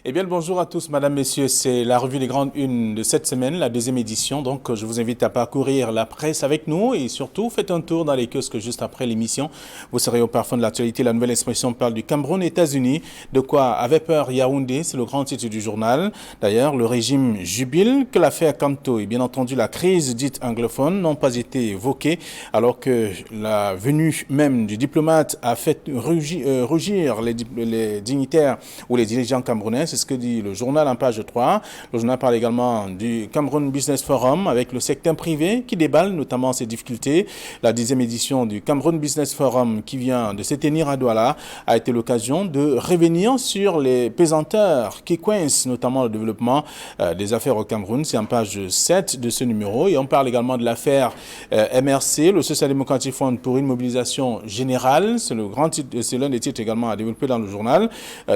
Eh bien, le bonjour à tous, madame, messieurs. C'est la revue des grandes unes de cette semaine, la deuxième édition. Donc, je vous invite à parcourir la presse avec nous et surtout, faites un tour dans les kiosques juste après l'émission. Vous serez au parfum de l'actualité. La nouvelle expression parle du Cameroun, États-Unis. De quoi avait peur Yaoundé? C'est le grand titre du journal. D'ailleurs, le régime jubile que l'affaire Kanto et bien entendu la crise dite anglophone n'ont pas été évoquées alors que la venue même du diplomate a fait rougir les dignitaires ou les dirigeants camerounais. C'est ce que dit le journal en page 3. Le journal parle également du Cameroun Business Forum avec le secteur privé qui déballe notamment ses difficultés. La 10e édition du Cameroun Business Forum qui vient de se tenir à Douala a été l'occasion de revenir sur les pesanteurs qui coincent notamment le développement des affaires au Cameroun. C'est en page 7 de ce numéro. Et on parle également de l'affaire MRC, le Social Democratic Front pour une mobilisation générale. C'est l'un des titres également à développer dans le journal.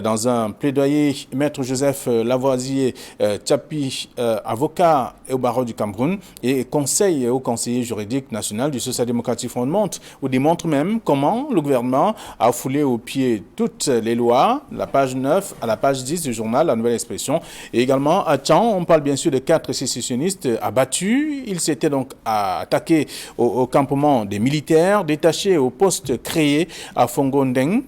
Dans un plaidoyer, Maître Joseph Lavoisier Tchapi, avocat au barreau du Cameroun et conseil au conseiller juridique national du Social Democratic Front démontre même comment le gouvernement a foulé au pied toutes les lois, la page 9 à la page 10 du journal, la nouvelle expression. Et également à Tchang, on parle bien sûr de 4 sécessionnistes abattus. Ils s'étaient donc attaqués au campement des militaires détachés au poste créé à Fongondeng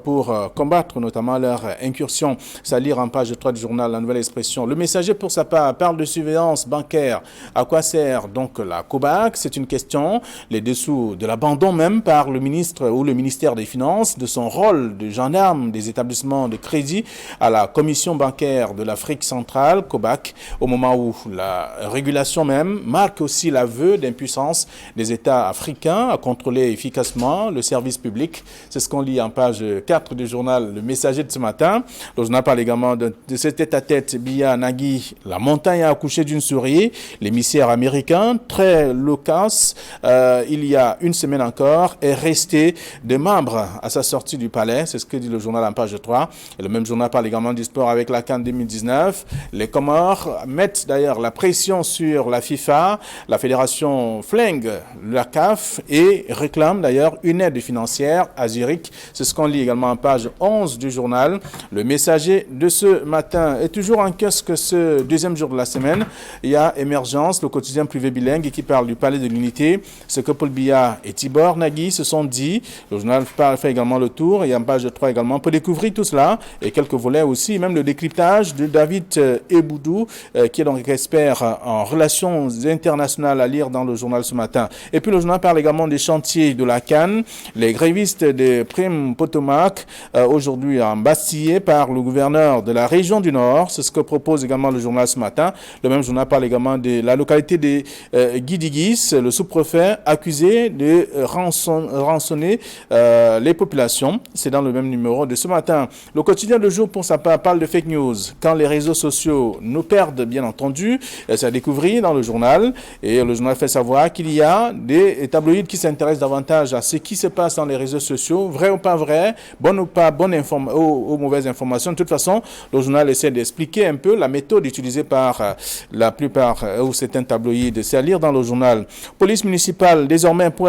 pour combattre notamment leur incursion. C'est à lire en page 3 du journal, la nouvelle expression. Le Messager, pour sa part, parle de surveillance bancaire. À quoi sert donc la COBAC? C'est une question. Les dessous de l'abandon même par le ministre ou le ministère des Finances de son rôle de gendarme des établissements de crédit à la Commission bancaire de l'Afrique centrale, COBAC, au moment où la régulation même marque aussi l'aveu d'impuissance des États africains à contrôler efficacement le service public. C'est ce qu'on lit en page 4 du journal Le Messager de ce matin. Le journal parle également de ce tête-à-tête Biya Nagui. La montagne a accouché d'une souris. L'émissaire américain, très loquace, il y a une semaine encore, est resté de membre à sa sortie du palais. C'est ce que dit le journal en page 3. Et le même journal parle également du sport avec la CAN 2019. Les Comores mettent d'ailleurs la pression sur la FIFA. La fédération flingue la CAF et réclame d'ailleurs une aide financière à Zurich. C'est ce qu'on lit également en page 11 du journal. Le Messager de ce matin est toujours en kiosque ce deuxième jour de la semaine. Il y a Émergence, le quotidien privé bilingue qui parle du palais de l'unité. Ce que Paul Biya et Tibor Nagui se sont dit. Le journal fait également le tour et en page 3 également. On peut découvrir tout cela et quelques volets aussi, même le décryptage de David Eboudou qui est donc expert en relations internationales à lire dans le journal ce matin. Et puis le journal parle également des chantiers de la CAN. Les grévistes de Prime Potomac aujourd'hui embastillés par le gouverneur de la région du Nord. C'est ce que propose également le journal ce matin. Le même journal parle également de la localité de Guidigis, le sous-préfet accusé de rançonner les populations. C'est dans le même numéro de ce matin. Le quotidien de jour pour sa part parle de fake news. Quand les réseaux sociaux nous perdent, bien entendu, c'est à découvrir dans le journal. Et le journal fait savoir qu'il y a des tabloïds qui s'intéressent davantage à ce qui se passe dans les réseaux sociaux, vrai ou pas vrai, bonne ou pas bonne ou mauvaise information. De toute façon, le journal essaie d'expliquer un peu la méthode utilisée par la plupart ou certains tabloïds. C'est à lire dans le journal. Police municipale, désormais, pour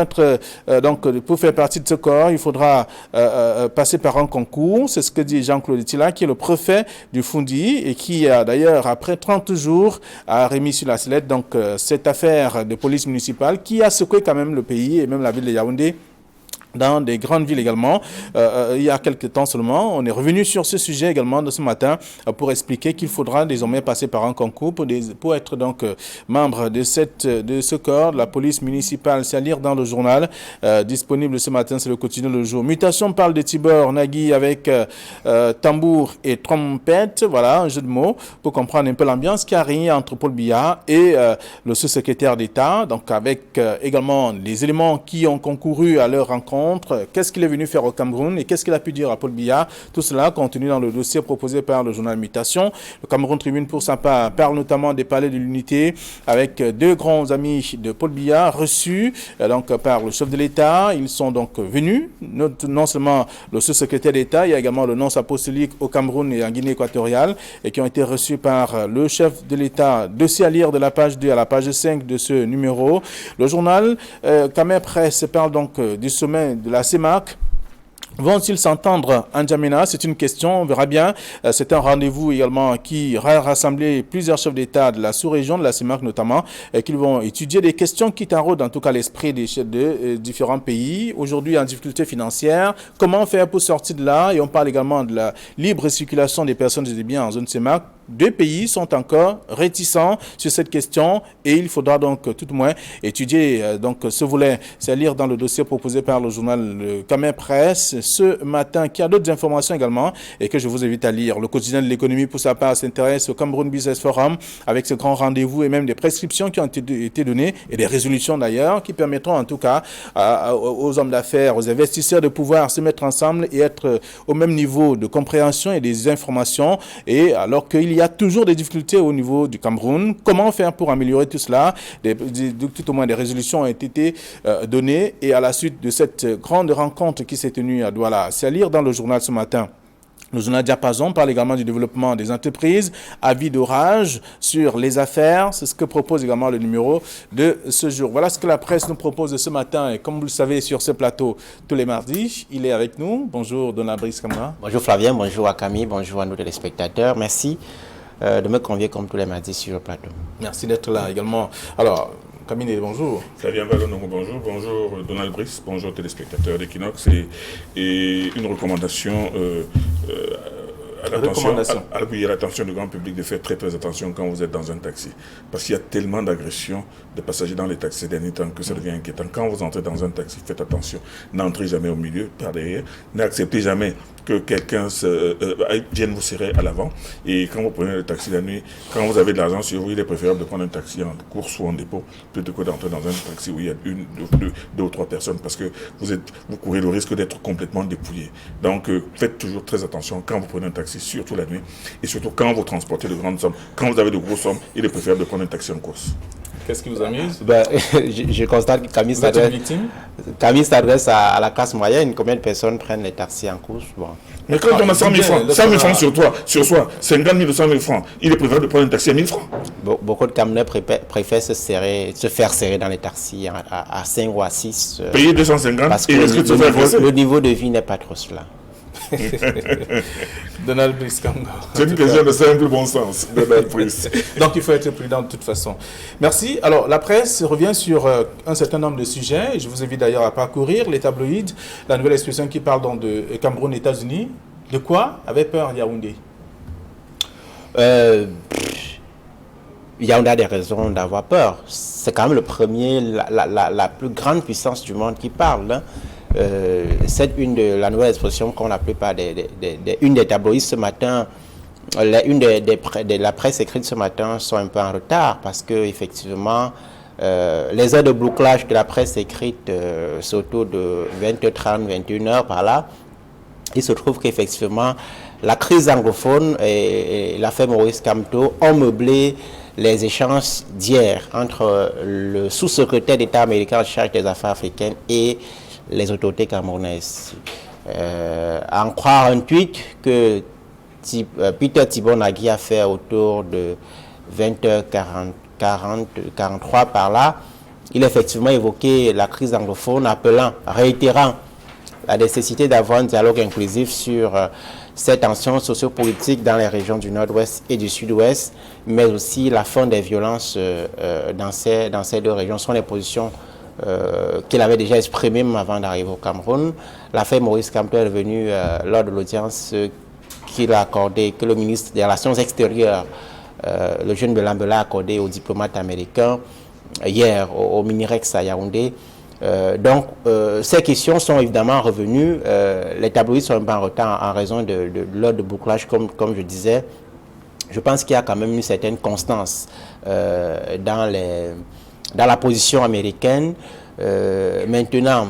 faire partie de ce corps, il faudra passer par un concours. C'est ce que dit Jean-Claude Tila, qui est le préfet du Fundi et qui, d'ailleurs, après 30 jours, a remis sur la sellette cette affaire de police municipale qui a secoué quand même le pays et même la ville de Yaoundé. Dans des grandes villes également, il y a quelques temps seulement, on est revenu sur ce sujet également de ce matin pour expliquer qu'il faudra désormais passer par un concours pour être donc membre de ce corps de la police municipale. C'est à lire dans le journal disponible ce matin, c'est le quotidien Le Jour. Mutation parle de Tibor Nagui avec tambour et trompette. Voilà, un jeu de mots pour comprendre un peu l'ambiance qui a régné entre Paul Biya et le sous-secrétaire d'État. Donc avec également les éléments qui ont concouru à leur rencontre. Qu'est-ce qu'il est venu faire au Cameroun et qu'est-ce qu'il a pu dire à Paul Biya. Tout cela contenu dans le dossier proposé par le journal Mutation. Le Cameroun Tribune, pour sa part, parle notamment des palais de l'unité avec 2 grands amis de Paul Biya reçus par le chef de l'État. Ils sont donc venus, non seulement le sous-secrétaire d'État, il y a également le nonce apostolique au Cameroun et en Guinée équatoriale et qui ont été reçus par le chef de l'État. Dossier à lire de la page 2 à la page 5 de ce numéro. Le journal Camer Presse parle donc du sommet de la CEMAC Vont-ils s'entendre en N'Djamena? C'est une question, on verra bien. C'est un rendez-vous également qui va rassembler plusieurs chefs d'État de la sous-région, de la CEMAC notamment, qui vont étudier des questions qui taraudent en tout cas l'esprit des chefs de différents pays. Aujourd'hui en difficulté financière, comment faire pour sortir de là? Et on parle également de la libre circulation des personnes et des biens en zone CEMAC. Deux pays sont encore réticents sur cette question et il faudra donc tout au moins étudier donc ce volet. C'est à lire dans le dossier proposé par le journal Camin Presse ce matin, qui a d'autres informations également et que je vous invite à lire. Le quotidien de l'économie, pour sa part, s'intéresse au Cameroun Business Forum avec ce grand rendez-vous et même des prescriptions qui ont été données et des résolutions d'ailleurs qui permettront en tout cas aux hommes d'affaires, aux investisseurs de pouvoir se mettre ensemble et être au même niveau de compréhension et des informations. Et alors qu'il y a toujours des difficultés au niveau du Cameroun, comment faire pour améliorer tout cela? Tout au moins des résolutions ont été données et à la suite de cette grande rencontre qui s'est tenue à Douala. C'est à lire dans le journal ce matin. Le journal Diapason parle également du développement des entreprises, avis d'orage sur les affaires. C'est ce que propose également le numéro de ce jour. Voilà ce que la presse nous propose ce matin. Et comme vous le savez, sur ce plateau, tous les mardis, il est avec nous. Bonjour, Donald Brice Kamara. Bonjour Flavien, bonjour à Camille, bonjour à nos téléspectateurs. Merci de me convier comme tous les mardis sur le plateau. Merci d'être là également. Alors, Camille, bonjour. Flavien Vallonongo, bonjour. Bonjour Donald Brice, bonjour téléspectateurs d'Equinox. Et une recommandation à l'attention du grand public de faire très très attention quand vous êtes dans un taxi. Parce qu'il y a tellement d'agressions de passagers dans les taxis ces derniers temps que ça devient inquiétant. Quand vous entrez dans un taxi, faites attention. N'entrez jamais au milieu, par derrière. N'acceptez jamais que quelqu'un vienne vous serrer à l'avant. Et quand vous prenez le taxi la nuit, quand vous avez de l'argent sur vous, il est préférable de prendre un taxi en course ou en dépôt plutôt que d'entrer dans un taxi où il y a deux ou trois personnes parce que vous courez le risque d'être complètement dépouillé. Donc faites toujours très attention quand vous prenez un taxi, surtout la nuit, et surtout quand vous transportez de grandes sommes. Quand vous avez de grosses sommes, il est préférable de prendre un taxi en course. Qu'est-ce qui vous amuse? Je constate que Camille s'adresse à la classe moyenne. Combien de personnes prennent les taxis en course? Mais quand on a 100 000 francs, 100 000 francs sur soi, 50 000 ou 100 000 francs, il est préférable de prendre un taxi à 1000 francs. Beaucoup de Camerounais préfèrent se faire serrer dans les taxis à 5 ou à 6. Payer 250 parce que le niveau de vie n'est pas trop cela. Donald Brice Kamara. C'est une question de simple bon sens, Donald Brice. Donc il faut être prudent de toute façon. Merci. Alors la presse revient sur un certain nombre de sujets. Je vous invite d'ailleurs à parcourir les tabloïds. La nouvelle expression qui parle donc de Cameroun, États-Unis. De quoi avait peur Yaoundé? Yaoundé a des raisons d'avoir peur. C'est quand même le premier, la plus grande puissance du monde qui parle. Hein. Cette une de la nouvelle expression qu'on la plupart une des tabloïds ce matin, de la presse écrite ce matin sont un peu en retard parce que effectivement les heures de bouclage de la presse écrite c'est autour de 20h30, 21h par là. Il se trouve qu'effectivement la crise anglophone et l'affaire Maurice Kamto ont meublé les échanges d'hier entre le sous-secrétaire d'État américain en charge des affaires africaines et les autorités camerounaises. À en croire un tweet que Peter Thibault-Nagui a fait autour de 20h43 par là, il a effectivement évoqué la crise anglophone, réitérant la nécessité d'avoir un dialogue inclusif sur ces tensions sociopolitiques dans les régions du nord-ouest et du sud-ouest, mais aussi la fin des violences dans ces deux régions. Ce sont les positions qu'il avait déjà exprimé même avant d'arriver au Cameroun. L'affaire Maurice Kamto est revenue lors de l'audience qu'il a accordée, que le ministre des Relations extérieures, le jeune Belambela, a accordé aux diplomates américains hier au Minirex à Yaoundé. Donc, ces questions sont évidemment revenues. Les tabloïds sont un peu en retard en raison de l'heure de bouclage, comme je disais. Je pense qu'il y a quand même une certaine constance dans la position américaine. Maintenant,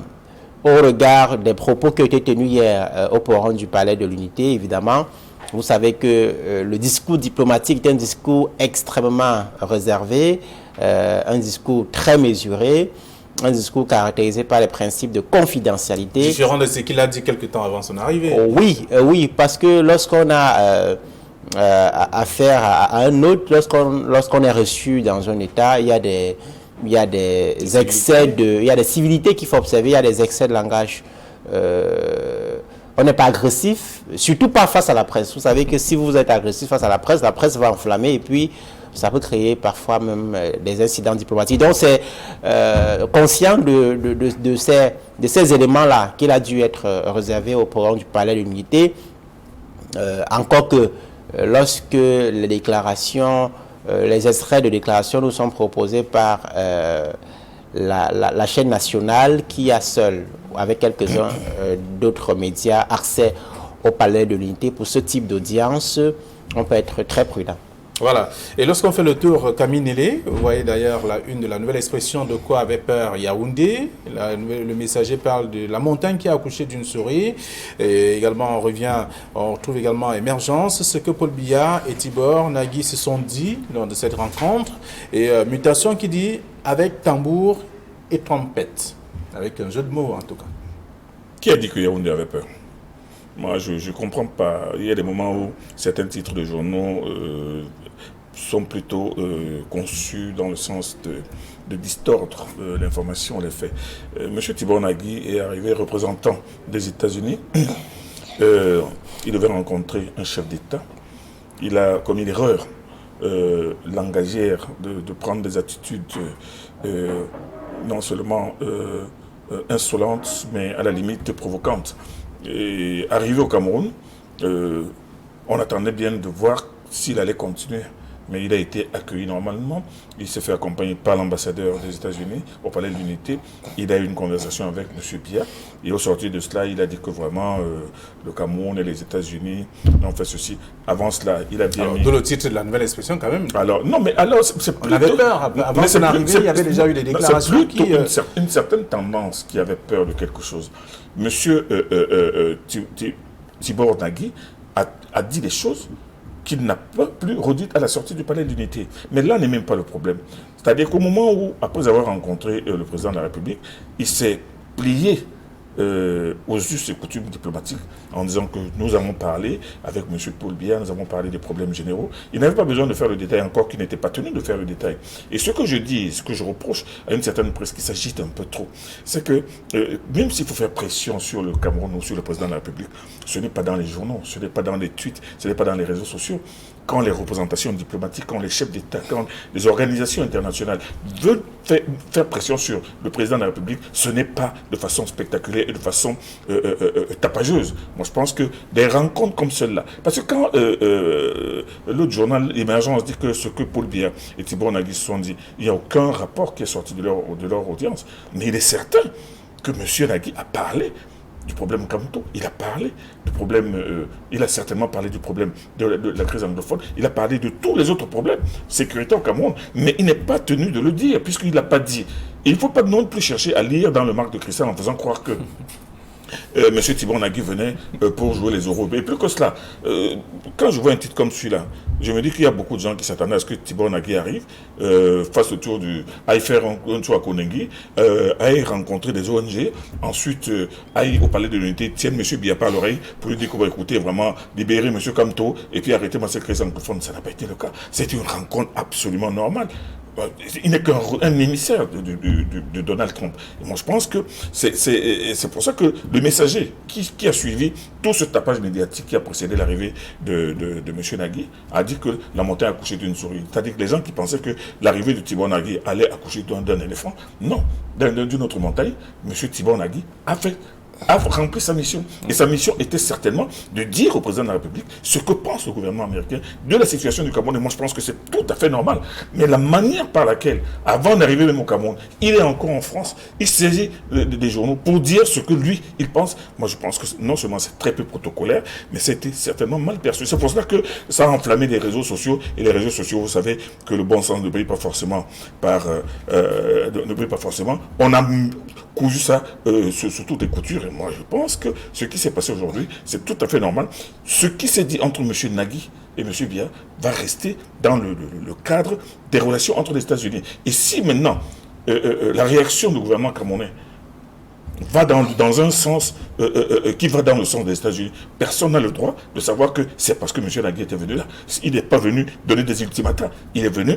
au regard des propos qui ont été tenus hier au port du Palais de l'Unité, évidemment, vous savez que le discours diplomatique est un discours extrêmement réservé, un discours très mesuré, un discours caractérisé par les principes de confidentialité. Différent de ce qu'il a dit quelque temps avant son arrivée. Oui, parce que lorsqu'on a affaire à un autre, lorsqu'on est reçu dans un État, il y a des excès il y a des civilités qu'il faut observer, il y a des excès de langage on n'est pas agressif, surtout pas face à la presse. Vous savez que si vous êtes agressif face à la presse va enflammer et puis ça peut créer parfois même des incidents diplomatiques. Donc c'est conscient de ces éléments-là qu'il a dû être réservé au programme du Palais de l'Unité. Encore que lorsque les déclarations, les extraits de déclarations nous sont proposés par la chaîne nationale qui a seule, avec quelques-uns d'autres médias, accès au Palais de l'Unité pour ce type d'audience, on peut être très prudent. Voilà. Et lorsqu'on fait le tour Caminélé, vous voyez d'ailleurs la une de la nouvelle expression de quoi avait peur Yaoundé. Le messager parle de la montagne qui a accouché d'une souris. Et également, on retrouve également émergence, ce que Paul Biya et Tibor Nagui se sont dit lors de cette rencontre. Et mutation qui dit avec tambour et trompette. Avec un jeu de mots en tout cas. Qui a dit que Yaoundé avait peur? Moi, je ne comprends pas. Il y a des moments où certains titres de journaux sont plutôt conçus dans le sens de distordre l'information, les faits. Monsieur Tibor Nagui est arrivé représentant des États-Unis. Il devait rencontrer un chef d'État. Il a commis l'erreur langagière de prendre des attitudes non seulement insolentes, mais à la limite provocantes. Et arrivé au Cameroun, on attendait bien de voir s'il allait continuer. Mais il a été accueilli normalement. Il s'est fait accompagner par l'ambassadeur des États-Unis au Palais de l'Unité. Il a eu une conversation avec M. Biya. Et au sortir de cela, il a dit que vraiment le Cameroun et les États-Unis ont fait ceci. Avant cela, il a bien mis... D'où le titre de la nouvelle expression quand même. Alors, non, mais alors, c'est plutôt... On avait peur. Avant son arrivée, il y avait déjà eu des déclarations c'est plutôt une certaine tendance qui avait peur de quelque chose. Monsieur Tibor Nagui a dit des choses qu'il n'a pas plus redites à la sortie du Palais de l'Unité. Mais là n'est même pas le problème. C'est-à-dire qu'au moment où, après avoir rencontré le président de la République, il s'est plié aux us et coutumes diplomatiques en disant que nous avons parlé avec M. Paul Biya, nous avons parlé des problèmes généraux. Il n'avait pas besoin de faire le détail, encore qu'il n'était pas tenu de faire le détail. Et ce que je dis, ce que je reproche à une certaine presse qui s'agite un peu trop, c'est que même s'il faut faire pression sur le Cameroun ou sur le président de la République, ce n'est pas dans les journaux, ce n'est pas dans les tweets, ce n'est pas dans les réseaux sociaux. Quand les représentations diplomatiques, quand les chefs d'État, quand les organisations internationales veulent faire pression sur le président de la République, ce n'est pas de façon spectaculaire et de façon tapageuse. Moi, je pense que des rencontres comme celle-là, parce que quand l'autre journal, Émergence, dit que ce que Paul Biya et Tibor Nagui se sont dit, il n'y a aucun rapport qui est sorti de leur audience. Mais il est certain que M. Nagui a parlé du problème Kamto, il a parlé du problème, il a certainement parlé du problème de la crise anglophone, il a parlé de tous les autres problèmes sécuritaires au Cameroun, mais il n'est pas tenu de le dire, puisqu'il ne l'a pas dit. Et il ne faut pas non plus chercher à lire dans le marc de cristal en faisant croire que M. Tibor Nagui venait pour jouer les euros. Et plus que cela, quand je vois un titre comme celui-là, je me dis qu'il y a beaucoup de gens qui s'attendaient à ce que Tibor Nagui arrive, fasse le tour aille faire un tour à Koningui, aille rencontrer des ONG, ensuite aille au Palais de l'Unité, tienne M. Biya par l'oreille pour lui dire qu'on va écouter vraiment, libérer M. Kamto et puis arrêter cette crise anglophone. Ça n'a pas été le cas. C'était une rencontre absolument normale. Il n'est qu'un émissaire de Donald Trump. Et moi, je pense que c'est pour ça que le messager qui a suivi tout ce tapage médiatique qui a précédé l'arrivée de M. Nagui a dit que la montagne a accouché d'une souris. C'est-à-dire que les gens qui pensaient que l'arrivée de Tibor Nagui allait accoucher d'un éléphant, non, d'une autre montagne, M. Tibor Nagui a rempli sa mission. Et sa mission était certainement de dire au président de la République ce que pense le gouvernement américain de la situation du Cameroun. Et moi, je pense que c'est tout à fait normal. Mais la manière par laquelle, avant d'arriver même au Cameroun, il est encore en France, il saisit des journaux pour dire ce que lui, il pense. Moi, je pense que non seulement c'est très peu protocolaire, mais c'était certainement mal perçu. C'est pour cela que ça a enflammé les réseaux sociaux. Et les réseaux sociaux, vous savez que le bon sens ne brille pas forcément On a cousu ça sur toutes les coutures. Et moi, je pense que ce qui s'est passé aujourd'hui, c'est tout à fait normal. Ce qui s'est dit entre M. Nagui et M. Biya va rester dans le cadre des relations entre les États-Unis. Et si maintenant, la réaction du gouvernement camerounais va dans un sens qui va dans le sens des États-Unis, personne n'a le droit de savoir que c'est parce que M. Nagui était venu là. Il n'est pas venu donner des ultimatums. Il est venu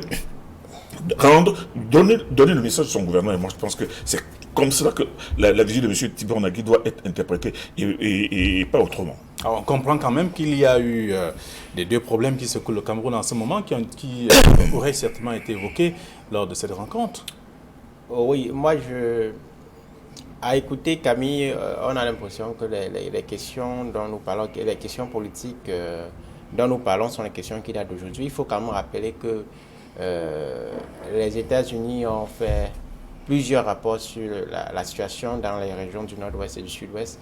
donner le message de son gouvernement. Et moi, je pense que c'est comme cela que la visite de M. Tibor Nagui doit être interprétée et pas autrement. Alors, on comprend quand même qu'il y a eu des deux problèmes qui secouent le Cameroun en ce moment, qui auraient certainement été évoqués lors de cette rencontre. Oui, moi, à écouter Camille, on a l'impression que les questions dont nous parlons, les questions politiques dont nous parlons sont les questions qui datent d'aujourd'hui. Il faut quand même rappeler que les États-Unis ont fait plusieurs rapports sur la situation dans les régions du Nord-Ouest et du Sud-Ouest.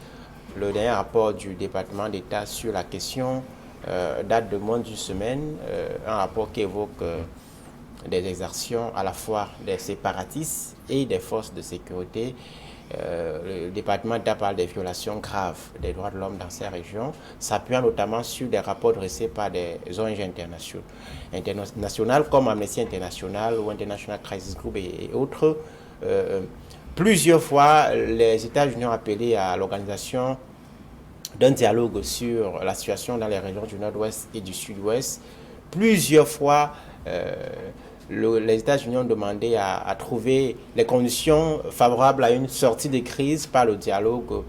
Le dernier rapport du département d'État sur la question date de moins d'une semaine, un rapport qui évoque des exactions à la fois des séparatistes et des forces de sécurité. Le département d'État parle des violations graves des droits de l'homme dans ces régions, s'appuyant notamment sur des rapports dressés par des ONG internationales comme Amnesty International ou International Crisis Group et autres. Plusieurs fois, les États-Unis ont appelé à l'organisation d'un dialogue sur la situation dans les régions du Nord-Ouest et du Sud-Ouest. Plusieurs fois, les États-Unis ont demandé à trouver les conditions favorables à une sortie de crise par le dialogue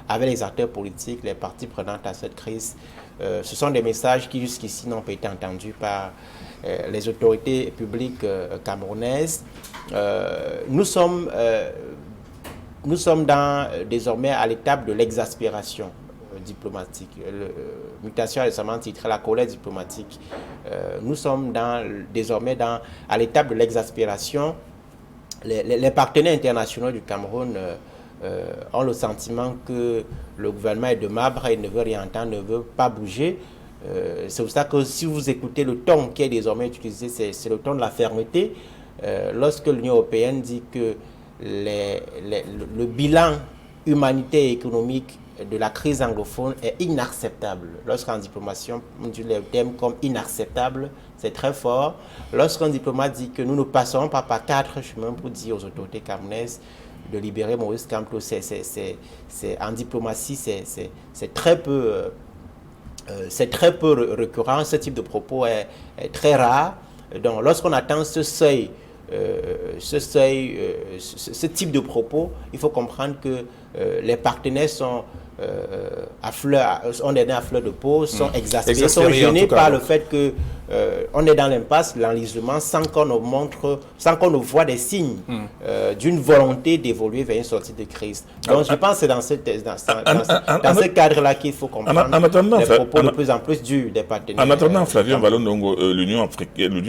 avec les acteurs politiques, les parties prenantes à cette crise. Ce sont des messages qui jusqu'ici n'ont pas été entendus par les autorités publiques camerounaises. Nous sommes désormais à l'étape de l'exaspération diplomatique. Mutation a récemment titré la colère diplomatique. Nous sommes désormais à l'étape de l'exaspération. Les partenaires internationaux du Cameroun ont le sentiment que le gouvernement est de marbre et ne veut rien entendre, ne veut pas bouger. C'est pour ça que si vous écoutez le ton qui est désormais utilisé, c'est le ton de la fermeté. Lorsque l'Union européenne dit que le bilan humanitaire et économique de la crise anglophone est inacceptable. Lorsqu'en diplomatie, on dit le terme comme inacceptable, c'est très fort. Lorsqu'un diplomate dit que nous ne passerons pas par 4 chemins pour dire aux autorités camerounaises de libérer Maurice Kamto, en diplomatie, c'est très peu récurrent. Ce type de propos est très rare. Donc, lorsqu'on atteint ce type de propos, il faut comprendre que les partenaires sont on est à fleur de peau, sont exaspérés, sont gênés par le fait que on est dans l'impasse, l'enlisement, sans qu'on nous voit des signes d'une volonté d'évoluer vers une sortie de crise. Donc je pense que c'est dans ce cadre-là qu'il faut comprendre les propos de plus en plus durs des partenaires. En attendant, Flavien Vallon, l'Union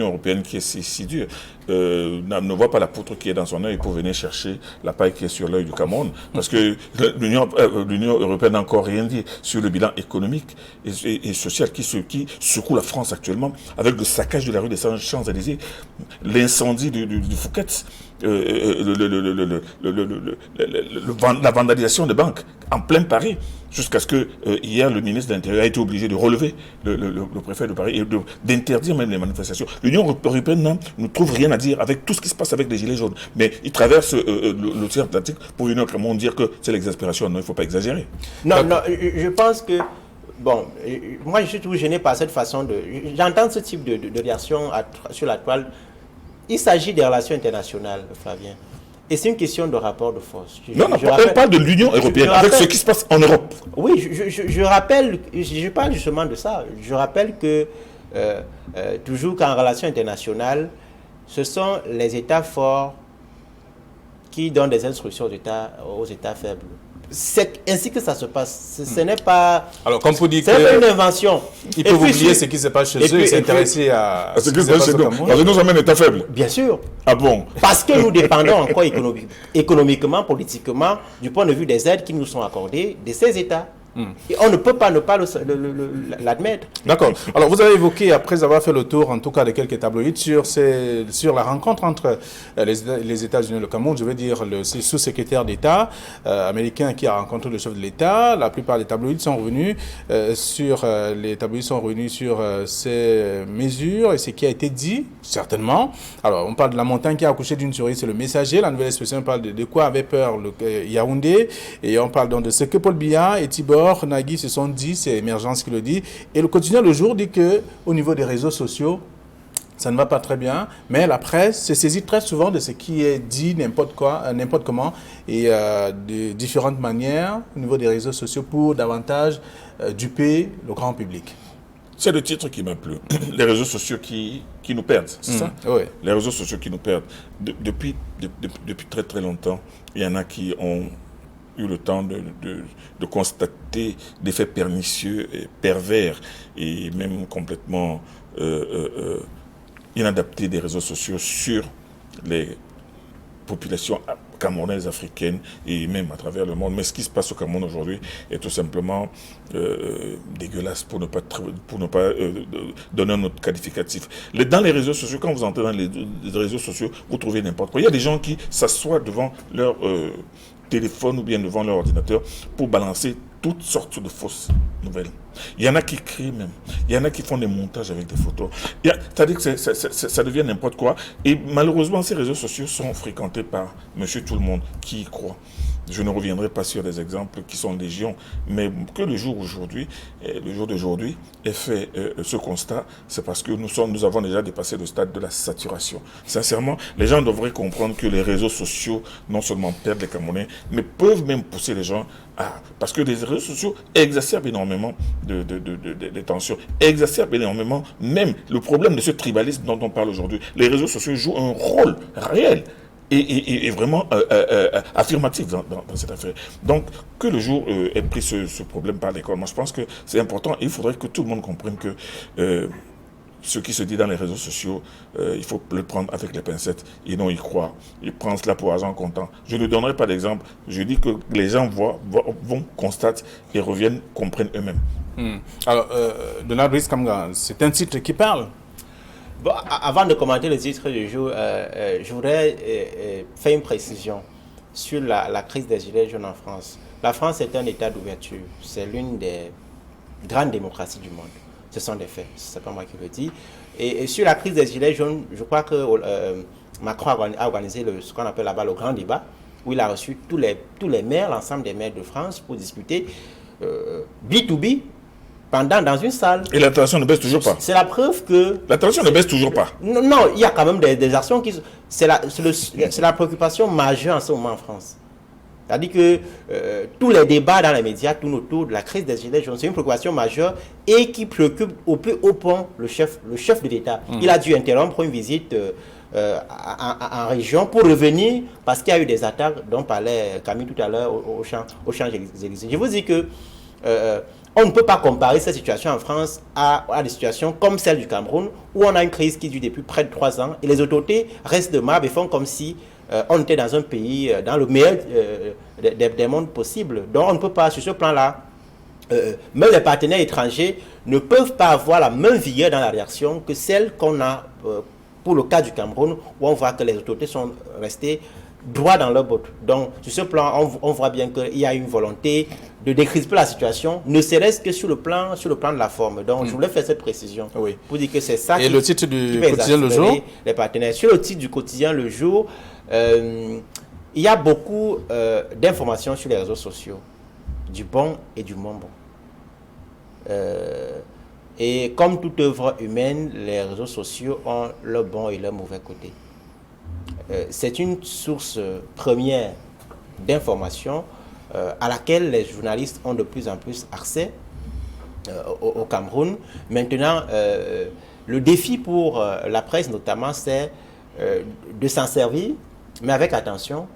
européenne qui est si dure, ne voit pas la poutre qui est dans son œil pour venir chercher la paille qui est sur l'œil du Cameroun. Parce que l'Union européenne n'a encore rien dit sur le bilan économique et social qui secoue la France actuellement, avec le saccage de la rue des Champs-Élysées, l'incendie du Fouquet, la vandalisation des banques en plein Paris, jusqu'à ce que hier le ministre de l'Intérieur a été obligé de relever le préfet de Paris et d'interdire même les manifestations. L'Union européenne ne trouve rien à dire avec tout ce qui se passe avec les gilets jaunes, mais il traverse l'océan Atlantique pour venir au monde dire que c'est l'exaspération. Non, il ne faut pas exagérer. Non, je pense que bon, moi je suis toujours gêné par cette façon de... J'entends ce type de réaction sur la toile. Il s'agit des relations internationales, Flavien. Et c'est une question de rapport de force. On parle de l'Union européenne, avec ce qui se passe en Europe. Oui, je rappelle, je parle justement de ça. Je rappelle que, toujours qu'en relations internationales, ce sont les États forts qui donnent des instructions aux États faibles. C'est ainsi que ça se passe. Ce n'est pas... Alors, comme vous dites, c'est une invention. Ils peuvent oublier ce qui se passe chez eux et s'intéresser à ce qui se passe au Cameroun. Parce que nous sommes un État faible. Bien sûr. Ah bon? Parce que nous dépendons encore économiquement, politiquement, du point de vue des aides qui nous sont accordées de ces États. Et on ne peut pas ne pas l'admettre. D'accord. Alors, vous avez évoqué, après avoir fait le tour, en tout cas, de quelques tabloïds, sur la rencontre entre les États-Unis et le Cameroun, je veux dire, le sous-secrétaire d'État américain qui a rencontré le chef de l'État. La plupart des tabloïds sont revenus sur ces mesures et ce qui a été dit, certainement. Alors, on parle de la montagne qui a accouché d'une souris, c'est le Messager. La Nouvelle Expression parle de quoi avait peur Yaoundé. Et on parle donc de ce que Paul Biya et Tibor Nagui se sont dit, c'est Émergence qui le dit. Et le quotidien Le Jour dit qu'au niveau des réseaux sociaux, ça ne va pas très bien, mais la presse se saisit très souvent de ce qui est dit n'importe quoi, n'importe comment, et de différentes manières au niveau des réseaux sociaux pour davantage duper le grand public. C'est le titre qui m'a plu. Les réseaux sociaux qui nous perdent, c'est ça? Oui. Les réseaux sociaux qui nous perdent. Depuis très très longtemps, il y en a qui ont eu le temps de constater des faits pernicieux et pervers et même complètement inadaptés des réseaux sociaux sur les populations camerounaises, africaines et même à travers le monde. Mais ce qui se passe au Cameroun aujourd'hui est tout simplement dégueulasse pour ne pas donner un autre qualificatif. Dans les réseaux sociaux, quand vous entrez dans les réseaux sociaux, vous trouvez n'importe quoi. Il y a des gens qui s'assoient devant leur téléphone ou bien devant leur ordinateur pour balancer toutes sortes de fausses nouvelles. Il y en a qui crient même. Il y en a qui font des montages avec des photos. C'est-à-dire que ça devient n'importe quoi. Et malheureusement, ces réseaux sociaux sont fréquentés par monsieur tout le monde qui y croit. Je ne reviendrai pas sur des exemples qui sont légion, mais que le jour d'aujourd'hui est fait ce constat, c'est parce que nous avons déjà dépassé le stade de la saturation. Sincèrement, les gens devraient comprendre que les réseaux sociaux non seulement perdent les Camerounais, mais peuvent même pousser les gens parce que les réseaux sociaux exacerbent énormément de tensions, exacerbent énormément même le problème de ce tribalisme dont on parle aujourd'hui. Les réseaux sociaux jouent un rôle réel et vraiment affirmatif dans cette affaire. Donc, que le jour ait pris ce problème par l'école, moi je pense que c'est important. Il faudrait que tout le monde comprenne que ce qui se dit dans les réseaux sociaux, il faut le prendre avec les pincettes et non y croire. Ils prennent cela pour argent comptant. Je ne donnerai pas d'exemple. Je dis que les gens vont, constatent et reviennent, comprennent eux-mêmes. Alors, Donald Brice Kamga, c'est un titre qui parle. Bon, avant de commenter le titre du jour, je voudrais faire une précision sur la crise des Gilets jaunes en France. La France est un état d'ouverture. C'est l'une des grandes démocraties du monde. Ce sont des faits, ce n'est pas moi qui le dis. Et sur la crise des Gilets jaunes, je crois que Macron a organisé ce qu'on appelle là-bas le grand débat, où il a reçu tous les maires, l'ensemble des maires de France, pour discuter B2B, dans une salle. Et la tension ne baisse toujours pas. C'est la preuve que... La tension ne baisse toujours pas. Non, il y a quand même des actions qui... C'est la préoccupation majeure en ce moment en France. C'est-à-dire que tous les débats dans les médias tournent autour de la crise des Gilets jaunes. C'est une préoccupation majeure et qui préoccupe au plus haut point le chef de l'État. Il a dû interrompre une visite en région pour revenir parce qu'il y a eu des attaques dont parlait Camille tout à l'heure au Champs-Élysées. Je vous dis que on ne peut pas comparer cette situation en France à des situations comme celle du Cameroun où on a une crise qui dure depuis près de 3 ans et les autorités restent de marbre et font comme si on était dans un pays, dans le meilleur des mondes possibles. Donc on ne peut pas, sur ce plan-là, même les partenaires étrangers ne peuvent pas avoir la même vigueur dans la réaction que celle qu'on a pour le cas du Cameroun, où on voit que les autorités sont restées droit dans leur botte. Donc, sur ce plan, on voit bien qu'il y a une volonté de décrisper la situation, ne serait-ce que sur le plan de la forme. Donc, je voulais faire cette précision pour dire que c'est ça qui le titre du quotidien Le Jour, les partenaires. Sur le titre du quotidien Le Jour, il y a beaucoup d'informations sur les réseaux sociaux, du bon et du moins bon. Et comme toute œuvre humaine, les réseaux sociaux ont leur bon et leur mauvais côté. C'est une source première d'information à laquelle les journalistes ont de plus en plus accès au Cameroun. Maintenant, le défi pour la presse notamment, c'est de s'en servir, mais avec attention,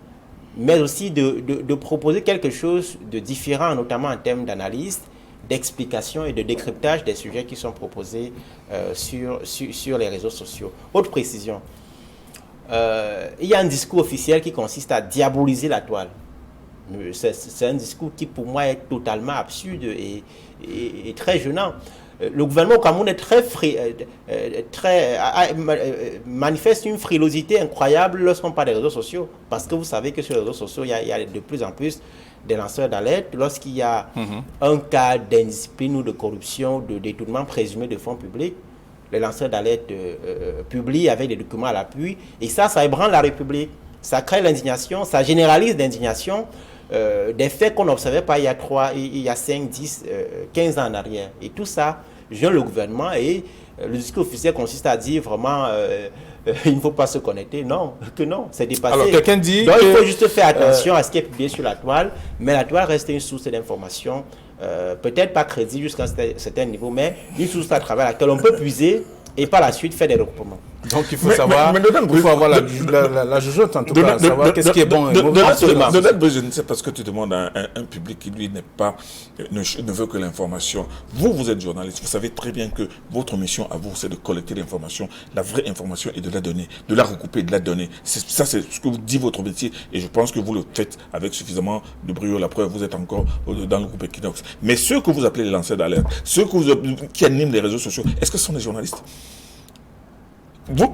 mais aussi de proposer quelque chose de différent, notamment en termes d'analyse, d'explication et de décryptage des sujets qui sont proposés sur les réseaux sociaux. Autre précision. Il y a un discours officiel qui consiste à diaboliser la toile. C'est un discours qui pour moi est totalement absurde et très gênant. Le gouvernement au Cameroun manifeste une frilosité incroyable lorsqu'on parle des réseaux sociaux. Parce que vous savez que sur les réseaux sociaux, il y a de plus en plus des lanceurs d'alerte. Lorsqu'il y a un cas d'indiscipline ou de corruption, de détournement présumé de fonds publics, les lanceurs d'alerte publient avec des documents à l'appui. Et ça ébranle la République. Ça crée l'indignation, ça généralise l'indignation des faits qu'on n'observait pas il y a 5, 10, 15 ans en arrière. Et tout ça joint le gouvernement et le discours officiel consiste à dire vraiment il ne faut pas se connecter. Non, c'est dépassé. Alors quelqu'un dit donc il faut juste faire attention à ce qui est publié sur la toile, mais la toile reste une source d'information, peut-être pas crédible jusqu'à un certain niveau, mais une source à travers laquelle on peut puiser et par la suite faire des recoupements. Donc il faut savoir, il faut avoir la jugeote en tout cas, savoir qu'est-ce qui est bon et mauvais. Je ne sais pas ce que tu demandes à un public qui lui ne veut que l'information. Vous êtes journaliste, vous savez très bien que votre mission à vous, c'est de collecter l'information, la vraie information et de la donner, de la recouper, de la donner. Ça, c'est ce que vous dit votre métier et je pense que vous le faites avec suffisamment de brio. La preuve, vous êtes encore dans le groupe Equinox. Mais ceux que vous appelez les lanceurs d'alerte, ceux qui animent les réseaux sociaux, est-ce que ce sont des journalistes?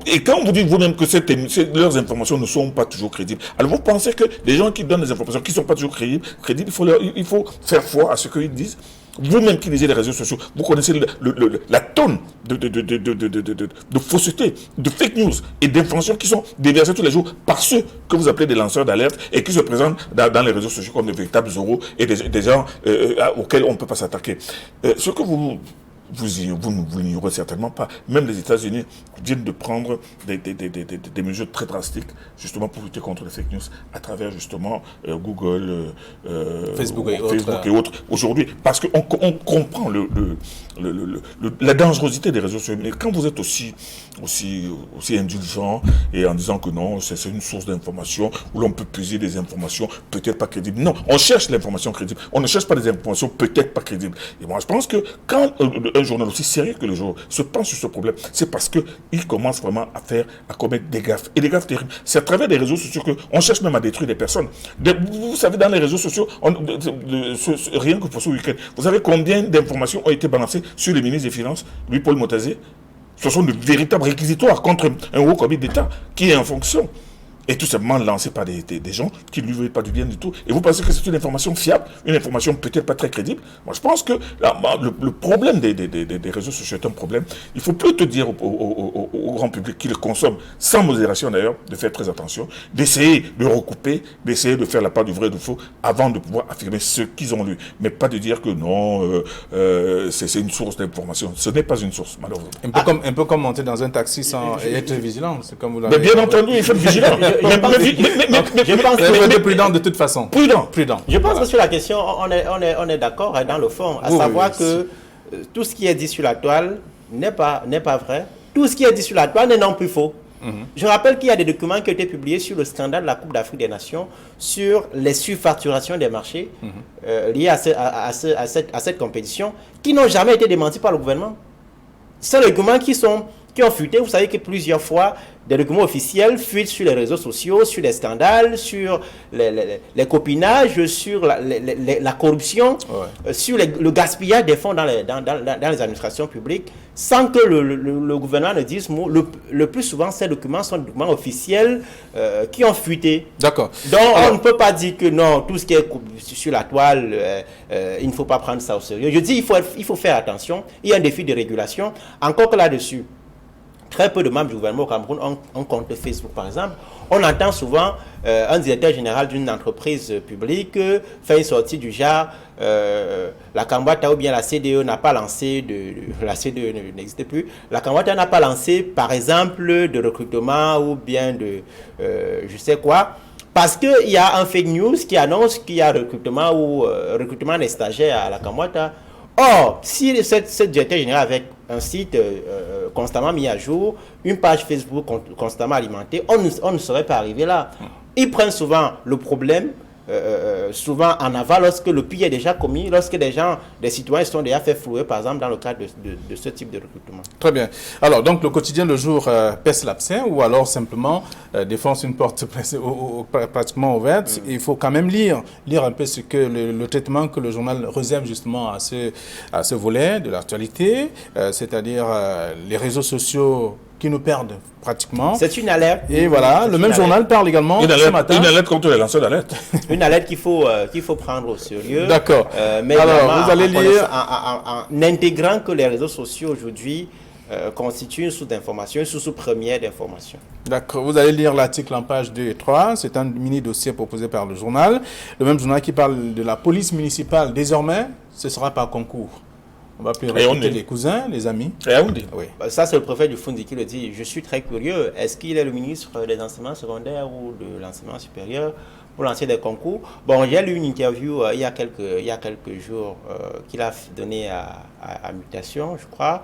Et quand vous dites vous-même que leurs informations ne sont pas toujours crédibles, alors vous pensez que les gens qui donnent des informations qui ne sont pas toujours crédibles, il faut faire foi à ce qu'ils disent? Vous-même qui lisez les réseaux sociaux, vous connaissez la tonne de fausseté, de fake news et d'informations qui sont déversées tous les jours par ceux que vous appelez des lanceurs d'alerte et qui se présentent dans les réseaux sociaux comme des véritables oraux et des gens auxquels on ne peut pas s'attaquer. Ce que vous n'ignorez certainement pas. Même les États-Unis viennent de prendre des mesures très drastiques justement pour lutter contre les fake news à travers justement Google, Facebook et autres aujourd'hui, parce qu'on comprend la dangerosité des réseaux sociaux. Mais quand vous êtes aussi indulgent et en disant que non, c'est une source d'information où l'on peut puiser des informations peut-être pas crédibles. Non, on cherche l'information crédible. On ne cherche pas des informations peut-être pas crédibles. Et moi, je pense que quand un journal aussi sérieux que le jour se penche sur ce problème, c'est parce qu'il commence vraiment à commettre des gaffes. Et des gaffes terribles. C'est à travers les réseaux sociaux qu'on cherche même à détruire des personnes. Vous savez, dans les réseaux sociaux, rien que pour ce week-end, vous savez combien d'informations ont été balancées sur le ministre des Finances, Louis-Paul Motazé? Ce sont de véritables réquisitoires contre un haut comité d'État qui est en fonction. Et tout simplement lancé par des gens qui ne lui veulent pas du bien du tout. Et vous pensez que c'est une information fiable, une information peut-être pas très crédible? Moi, je pense que le problème des réseaux sociaux est un problème. Il ne faut plus te dire au grand public qui le consomme, sans modération d'ailleurs, de faire très attention, d'essayer de recouper, d'essayer de faire la part du vrai et du faux avant de pouvoir affirmer ce qu'ils ont lu. Mais pas de dire que non, c'est une source d'information. Ce n'est pas une source, malheureusement. Un peu comme monter dans un taxi sans être vigilant. C'est comme vous l'avez mais bien entendu, il faut être vigilant. Je pense que vous êtes prudent de toute façon. Prudent. Je pense que sur la question, on est d'accord dans le fond, à savoir que tout ce qui est dit sur la toile n'est pas vrai. Tout ce qui est dit sur la toile n'est non plus faux. Je rappelle qu'il y a des documents qui ont été publiés sur le scandale de la Coupe d'Afrique des Nations, sur les surfacturations des marchés liées à cette compétition, qui n'ont jamais été démentis par le gouvernement. C'est des documents qui ont fuité. Vous savez que plusieurs fois, des documents officiels fuitent sur les réseaux sociaux, sur les scandales, sur les copinages, sur la corruption, sur le gaspillage des fonds dans les administrations publiques, sans que le gouvernement ne dise mot. Le plus souvent, ces documents sont des documents officiels qui ont fuité. D'accord. Donc, on ne peut pas dire que non, tout ce qui est sur la toile, il ne faut pas prendre ça au sérieux. Je dis il faut faire attention. Il y a un défi de régulation. Encore que là-dessus, très peu de membres du gouvernement au Cameroun ont compte Facebook, par exemple. On entend souvent un directeur général d'une entreprise publique faire une sortie du genre la Cambouata ou bien la CDE n'a pas lancé la CDE n'existe plus. La Cambouata n'a pas lancé, par exemple, de recrutement ou bien de je sais quoi. Parce qu'il y a un fake news qui annonce qu'il y a recrutement ou recrutement des stagiaires à la Cambouata. Or, si cette directeur général avec un site constamment mis à jour, une page Facebook constamment alimentée, on ne serait pas arrivé là. Ils prennent souvent le problème, souvent en aval lorsque le pire est déjà commis, lorsque des citoyens sont déjà fait flouer, par exemple, dans le cadre de ce type de recrutement. Très bien. Alors, donc, le quotidien, le jour, pèse l'abcès ou alors simplement défonce une porte pratiquement ouverte. Il faut quand même lire un peu ce que le traitement que le journal réserve justement à ce volet de l'actualité, c'est-à-dire les réseaux sociaux qui nous perdent pratiquement. C'est une alerte. Et voilà, le même journal parle également ce matin. Une alerte contre les lanceurs d'alerte. Une alerte qu'il faut prendre au sérieux. D'accord. Mais alors, vous allez lire en intégrant que les réseaux sociaux aujourd'hui constituent une source d'information, une source première d'information. D'accord. Vous allez lire l'article en page 2 et 3. C'est un mini-dossier proposé par le journal. Le même journal qui parle de la police municipale. Désormais, ce sera par concours. On va plus répéter les cousins, les amis. Oui. Ça, c'est le préfet du Fundi qui le dit. Je suis très curieux. Est-ce qu'il est le ministre des enseignements secondaires ou de l'enseignement supérieur pour lancer des concours? Bon, j'ai lu une interview il y a quelques jours qu'il a donné à Mutation, je crois,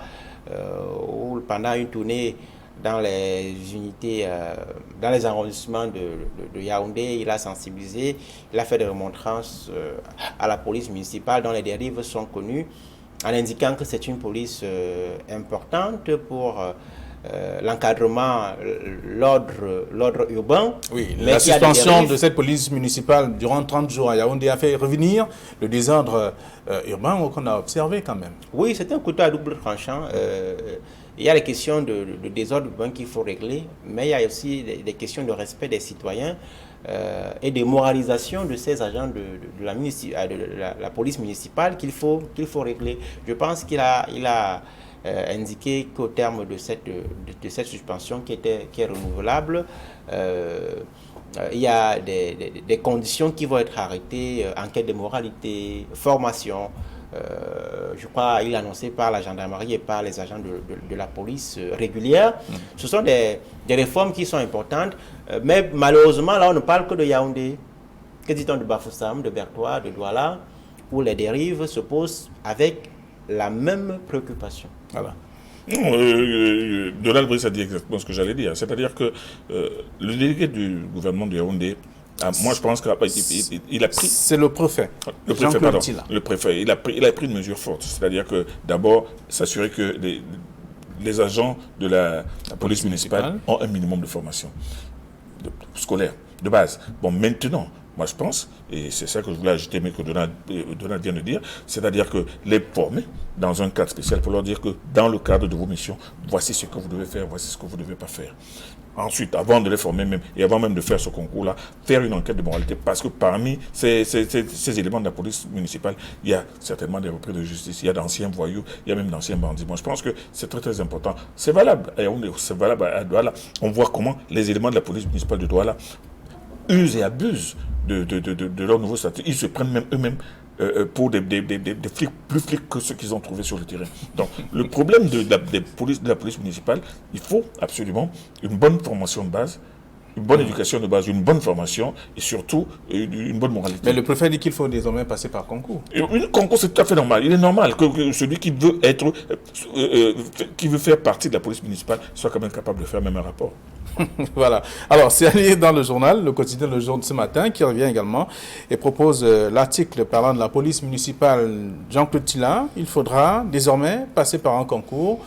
où pendant une tournée dans les unités, dans les arrondissements de Yaoundé, il a sensibilisé, il a fait des remontrances à la police municipale dont les dérives sont connues, en indiquant que c'est une police importante pour l'encadrement, l'ordre urbain. Oui, la suspension de cette police municipale durant 30 jours à Yaoundé a fait revenir le désordre urbain qu'on a observé quand même. Oui, c'est un couteau à double tranchant. Il y a les questions de désordre urbain qu'il faut régler, mais il y a aussi des questions de respect des citoyens et de moralisation de ces agents de la police municipale qu'il faut régler. Je pense qu'il a indiqué qu'au terme de cette suspension qui est renouvelable, il y a des conditions qui vont être arrêtées, enquête de moralité, formation. Je crois qu'il est annoncé par la gendarmerie et par les agents de la police régulière. Ce sont des réformes qui sont importantes, mais malheureusement, là, on ne parle que de Yaoundé. Que dit-on de Bafoussam, de Bertois, de Douala, où les dérives se posent avec la même préoccupation. Voilà. Donald Brice a dit exactement ce que j'allais dire. C'est-à-dire que le délégué du gouvernement de Yaoundé, moi, je pense qu'il a pris... C'est le préfet. Le préfet, pardon. Le préfet. Il a pris une mesure forte. C'est-à-dire que, d'abord, s'assurer que les agents de la police municipale ont un minimum de formation scolaire, de base. Bon, maintenant, moi, je pense, et c'est ça que je voulais ajouter, mais que Donald vient de dire, c'est-à-dire que les former dans un cadre spécial pour leur dire que, dans le cadre de vos missions, voici ce que vous devez faire, voici ce que vous ne devez pas faire. Ensuite, avant de les former même, et avant même de faire ce concours-là, faire une enquête de moralité, parce que parmi ces éléments de la police municipale, il y a certainement des repris de justice, il y a d'anciens voyous, il y a même d'anciens bandits. Moi, je pense que c'est très très important. C'est valable à Yaoundé, c'est valable à Douala. On voit comment les éléments de la police municipale de Douala usent et abusent de leur nouveau statut. Ils se prennent même eux-mêmes pour des flics, plus flics que ceux qu'ils ont trouvés sur le terrain. Donc, le problème de la police municipale, il faut absolument une bonne formation de base, une bonne éducation de base, une bonne formation et surtout une bonne moralité. Mais le préfet dit qu'il faut désormais passer par concours. Un concours, c'est tout à fait normal. Il est normal que celui qui veut qui veut faire partie de la police municipale soit quand même capable de faire même un rapport. Voilà. Alors, c'est allé dans le journal, le quotidien Le Jour de ce matin, qui revient également et propose l'article parlant de la police municipale Jean-Claude Tilla. Il faudra désormais passer par un concours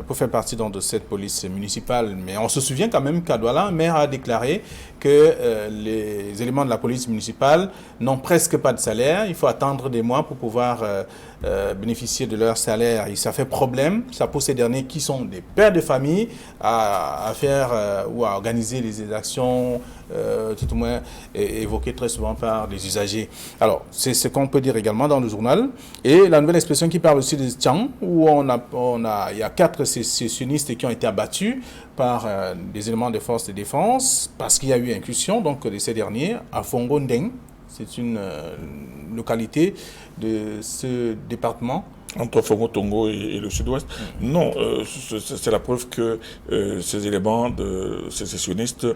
pour faire partie de cette police municipale. Mais on se souvient quand même qu'à Douala, un maire a déclaré que les éléments de la police municipale n'ont presque pas de salaire. Il faut attendre des mois pour pouvoir bénéficier de leur salaire. Et ça fait problème. Ça pousse ces derniers qui sont des pères de famille à faire ou à organiser des actions, tout au moins évoquées très souvent par les usagers. Alors, c'est ce qu'on peut dire également dans le journal. Et la nouvelle expression qui parle aussi de Tchang, où il y a 4 sécessionnistes qui ont été abattus par des éléments de force de défense parce qu'il y a eu incursion donc, de ces derniers à Fongondeng. C'est une localité de ce département. Entre Fongo-Tongo et le sud-ouest. Non, c'est la preuve que ces éléments de sécessionnistes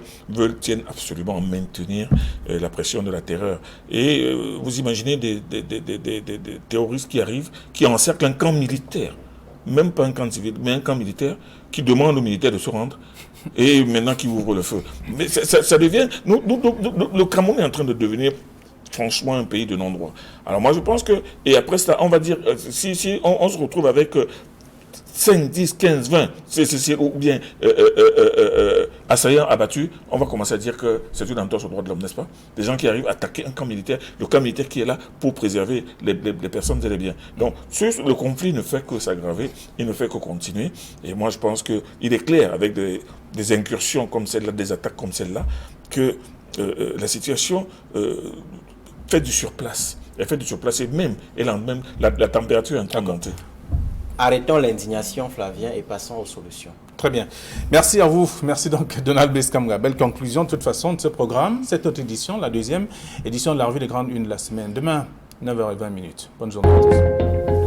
tiennent absolument à maintenir la pression de la terreur. Et vous imaginez des terroristes qui arrivent, qui encerclent un camp militaire, même pas un camp civil, mais un camp militaire, qui demande aux militaires de se rendre, et maintenant qui ouvre le feu. Mais ça devient... le Cameroun est en train de devenir franchement un pays de non-droit. Alors moi je pense que, et après ça, on va dire, si on se retrouve avec 5, 10, 15, 20, ou bien assaillants abattus, on va commencer à dire que c'est une entorse aux droits de l'homme, n'est-ce pas? Des gens qui arrivent à attaquer un camp militaire, le camp militaire qui est là pour préserver les personnes et les biens. Donc le conflit ne fait que s'aggraver, il ne fait que continuer, et moi je pense qu'il est clair, avec des incursions comme celle-là, des attaques comme celle-là, que la situation fait du surplace. Elle fait du surplace et même la température est en train de monter. Arrêtons l'indignation, Flavien, et passons aux solutions. Très bien. Merci à vous. Merci donc, Donald Brice Kamga. Belle conclusion, de toute façon, de ce programme. Cette autre édition, la 2e édition de la revue des grandes unes de la semaine. Demain, 9h20. Bonne journée à tous.